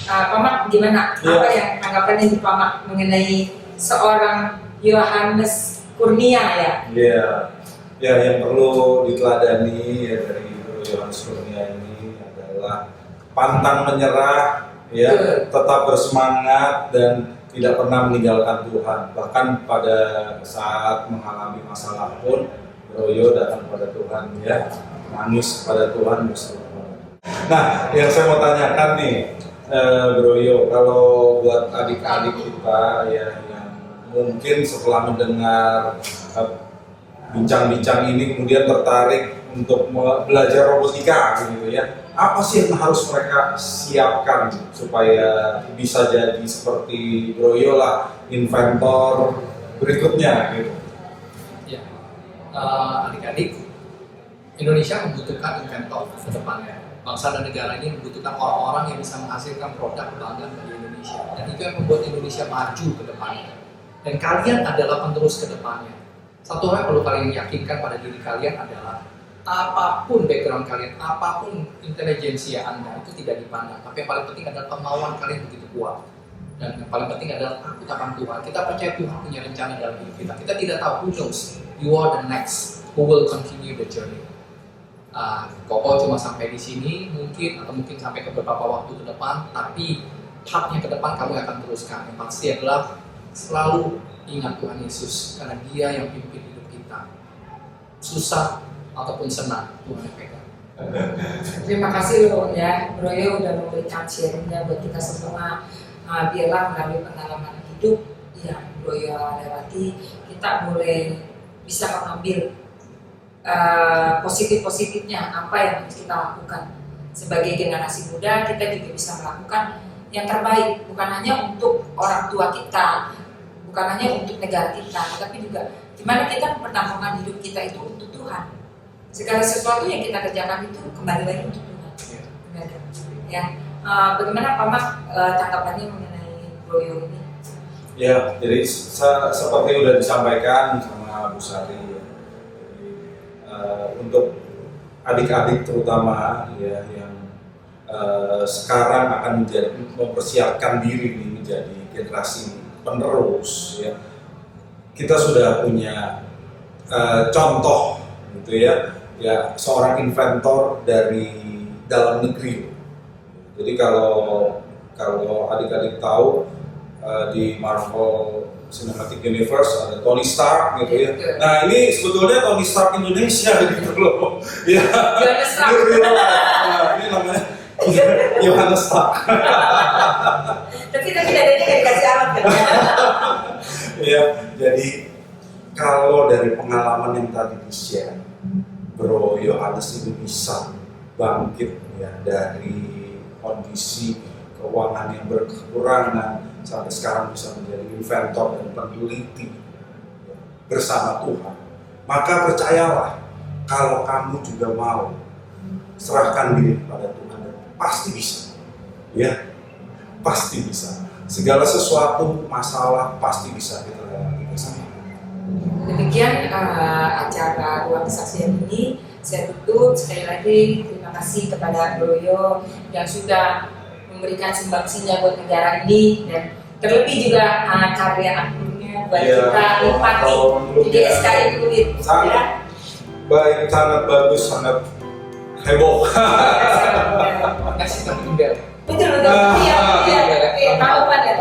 Pak Mak gimana? Ya. Apa yang anggapannya di Pak Mak mengenai seorang Yohanes Kurnia ya? Iya, ya yang perlu diteladani ya dari Yohanes Kurnia ini adalah pantang menyerah, ya, tetap bersemangat dan tidak pernah meninggalkan Tuhan. Bahkan pada saat mengalami masalah pun, Broyo datang pada Tuhan, ya, nangis pada Tuhan bersyukur. Nah, yang saya mau tanyakan nih, Broyo, kalau buat adik-adik kita ya yang mungkin setelah mendengar bincang-bincang ini kemudian tertarik belajar robotika gitu ya. Apa sih yang harus mereka siapkan supaya bisa jadi seperti Bro Yo lah, inventor berikutnya gitu? Ya, adik-adik, Indonesia membutuhkan inventor ke depannya. Bangsa dan negara ini membutuhkan orang-orang yang bisa menghasilkan produk kebanggaan bagi Indonesia. Dan itu yang membuat Indonesia maju ke depannya. Dan kalian adalah penerus ke depannya. Satu hal yang perlu kalian yakinkan pada diri kalian adalah apapun background kalian, apapun intelijensi Anda itu tidak dipandang. Tapi yang paling penting adalah kemauan kalian begitu kuat. Dan yang paling penting adalah takut akan Tuhan. Kita percaya Tuhan punya rencana dalam hidup kita. Kita tidak tahu, who knows, you are the next who will continue the journey. Koko cuma sampai di sini mungkin, atau mungkin sampai ke beberapa waktu ke depan, tapi path-nya ke depan kamu akan teruskan. Yang pasti adalah selalu ingat Tuhan Yesus, karena Dia yang pimpin hidup kita. Susah ataupun senang, Tuhan yang pegang. Terima kasih loh ya, Bro Yo udah memberikan sharingnya buat kita semua. Biarlah melalui pengalaman hidup yang Bro Yo lewati, kita boleh bisa mengambil positif-positifnya apa yang harus kita lakukan. Sebagai generasi muda, kita juga bisa melakukan yang terbaik, bukan hanya untuk orang tua kita, bukan hanya untuk negara kita, tapi juga gimana kita mempertahankan hidup kita itu untuk Tuhan. Segala sesuatu yang kita kerjakan itu kembali lagi untuk Tuhan. Ya, bagaimana Pak Mak tanggapannya mengenai Bro Yo ini? Ya, jadi seperti sudah disampaikan sama Bu Sari, ya. Untuk adik-adik terutama ya yang sekarang akan mempersiapkan diri nih menjadi generasi penerus, ya. Kita sudah punya contoh gitu ya seorang inventor dari dalam negeri. Jadi kalau adik-adik tahu di Marvel Cinematic Universe ada Tony Stark gitu ya. Nah ini sebetulnya Tony Stark Indonesia gitu loh. Ya. Johannes Stark. Ini namanya Johannes Stark. Tapi dadanya nggak dikasih alat kan? Ya, jadi kalau dari pengalaman yang tadi di-share, Bro Yohanes ini bisa bangkit ya dari kondisi keuangan yang berkekurangan sampai sekarang bisa menjadi inventor dan peneliti bersama Tuhan. Maka percayalah, kalau kamu juga mau serahkan diri kepada Tuhan, pasti bisa. Ya, pasti bisa. Segala sesuatu masalah pasti bisa kita lewati bersama. Demikian acara Ruang Kesaksian ini. Saya tutup sekali lagi, terima kasih kepada Bro Yo yang sudah memberikan sumbangsinya buat negara ini, dan terlebih juga karya akunnya buat kita nikmati di SKI Fluid. Sangat baik, sangat bagus, sangat heboh. Kasih embel. Betul. Iya, tahu Pak ya.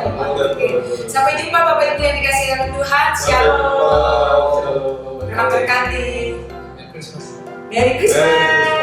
Sampai jumpa Bapak Ibu yang dikasihi oleh Tuhan. Shalom. Terima berkati. Christmas. Merry Christmas.